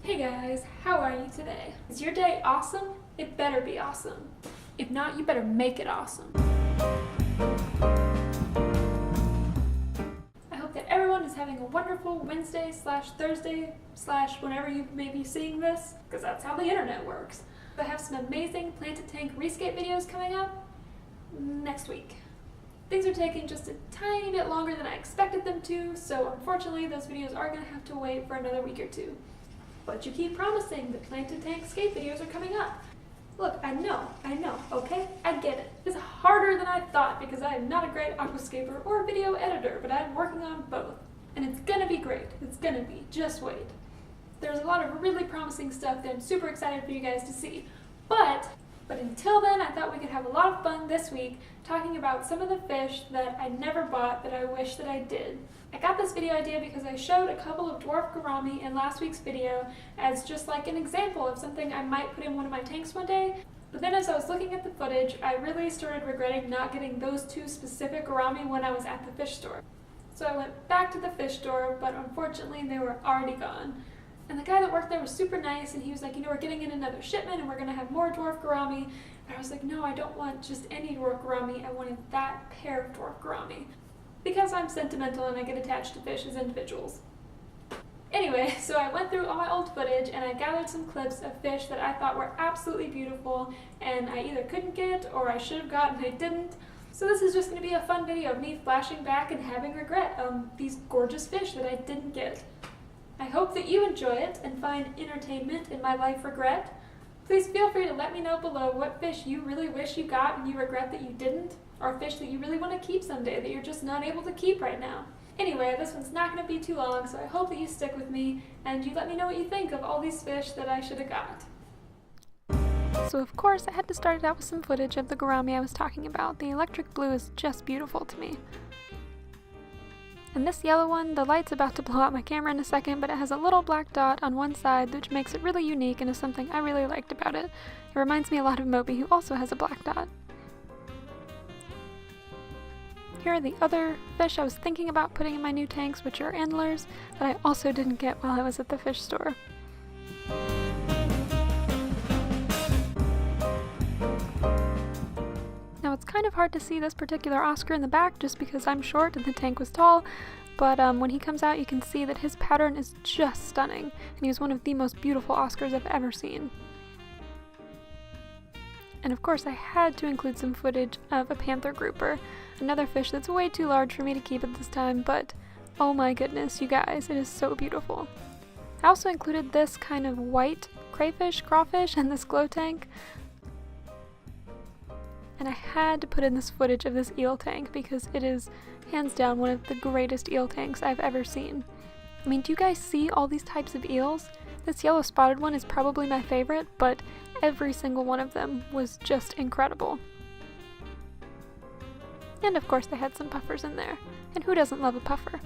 Hey guys, how are you today? Is your day awesome? It better be awesome. If not, you better make it awesome. I hope that everyone is having a wonderful Wednesday/Thursday/ whenever you may be seeing this, because that's how the internet works. I have some amazing planted tank re-scape videos coming up next week. Things are taking just a tiny bit longer than I expected them to, so unfortunately those videos are going to have to wait for another week or two. But you keep promising that planted tank scape videos are coming up. Look, I know, okay? I get it. It's harder than I thought because I am not a great aquascaper or video editor, but I'm working on both. And it's gonna be great. It's gonna be. Just wait. There's a lot of really promising stuff that I'm super excited for you guys to see. But until then, I thought we could have a lot of fun this week talking about some of the fish that I never bought that I wish that I did. I got this video idea because I showed a couple of dwarf gourami in last week's video as just like an example of something I might put in one of my tanks one day. But then as I was looking at the footage, I really started regretting not getting those two specific gourami when I was at the fish store. So I went back to the fish store, but unfortunately they were already gone. And the guy that worked there was super nice, and he was like, you know, we're getting in another shipment and we're going to have more dwarf gourami. And I was like, no, I don't want just any dwarf gourami. I wanted that pair of dwarf gourami. Because I'm sentimental and I get attached to fish as individuals. Anyway, so I went through all my old footage and I gathered some clips of fish that I thought were absolutely beautiful and I either couldn't get or I should have gotten and I didn't. So this is just going to be a fun video of me flashing back and having regret on these gorgeous fish that I didn't get. I hope that you enjoy it and find entertainment in my life regret. Please feel free to let me know below what fish you really wish you got and you regret that you didn't, or fish that you really want to keep someday that you're just not able to keep right now. Anyway, this one's not going to be too long, so I hope that you stick with me and you let me know what you think of all these fish that I should have got. So of course I had to start it out with some footage of the gourami I was talking about. The electric blue is just beautiful to me. And this yellow one, the light's about to blow out my camera in a second, but it has a little black dot on one side which makes it really unique and is something I really liked about it. It reminds me a lot of Moby, who also has a black dot. Here are the other fish I was thinking about putting in my new tanks, which are antlers, that I also didn't get while I was at the fish store. Now it's kind of hard to see this particular Oscar in the back just because I'm short and the tank was tall, but when he comes out you can see that his pattern is just stunning, and he was one of the most beautiful Oscars I've ever seen. And of course I had to include some footage of a panther grouper, another fish that's way too large for me to keep at this time, but oh my goodness, you guys, it is so beautiful. I also included this kind of white crayfish, crawfish, and this glow tank. And I had to put in this footage of this eel tank because it is hands down one of the greatest eel tanks I've ever seen. I mean, do you guys see all these types of eels? This yellow spotted one is probably my favorite, but every single one of them was just incredible. And of course they had some puffers in there. And who doesn't love a puffer?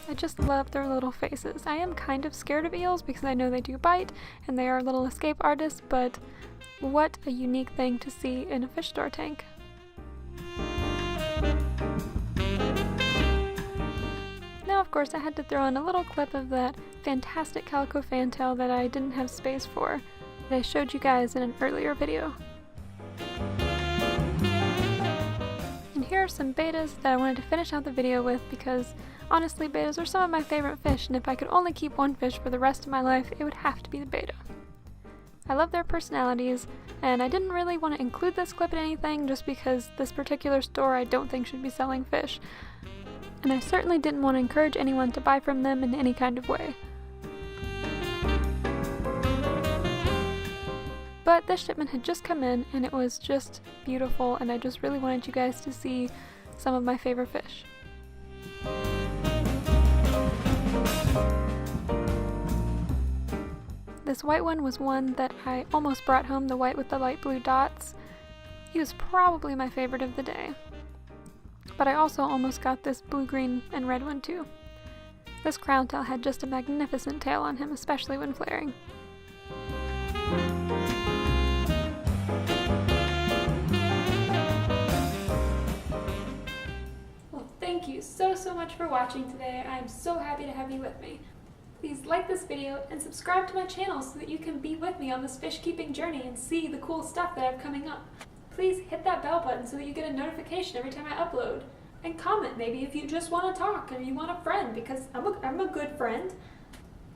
I just love their little faces. I am kind of scared of eels because I know they do bite and they are little escape artists, but what a unique thing to see in a fish store tank. Now of course I had to throw in a little clip of that fantastic calico fantail that I didn't have space for, that I showed you guys in an earlier video. And here are some betas that I wanted to finish out the video with because honestly, betas are some of my favorite fish, and if I could only keep one fish for the rest of my life, it would have to be the beta. I love their personalities, and I didn't really want to include this clip in anything just because this particular store I don't think should be selling fish, and I certainly didn't want to encourage anyone to buy from them in any kind of way. But this shipment had just come in, and it was just beautiful, and I just really wanted you guys to see some of my favorite fish. This white one was one that I almost brought home, the white with the light blue dots. He was probably my favorite of the day. But I also almost got this blue, green, and red one too. This crown tail had just a magnificent tail on him, especially when flaring. thank you so much for watching today. I am so happy to have you with me. Please like this video and subscribe to my channel so that you can be with me on this fish keeping journey and see the cool stuff that I have coming up. Please hit that bell button so that you get a notification every time I upload. And comment maybe if you just want to talk or you want a friend, because I'm a good friend.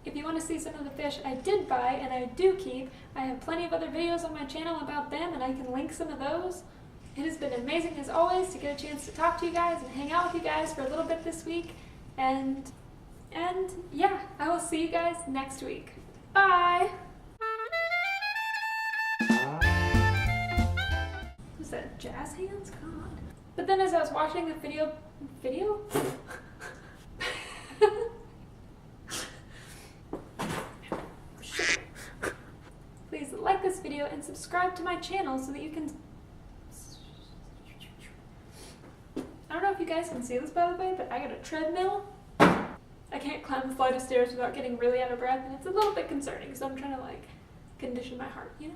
If you want to see some of the fish I did buy and I do keep, I have plenty of other videos on my channel about them and I can link some of those. It has been amazing as always to get a chance to talk to you guys and hang out with you guys for a little bit this week. And yeah, I will see you guys next week. Bye! Was that jazz hands? God. But then as I was watching the video? Please like this video and subscribe to my channel so that you can... I don't know if you guys can see this by the way, but I got a treadmill. I can't climb a flight of stairs without getting really out of breath, and it's a little bit concerning, so I'm trying to like condition my heart, you know?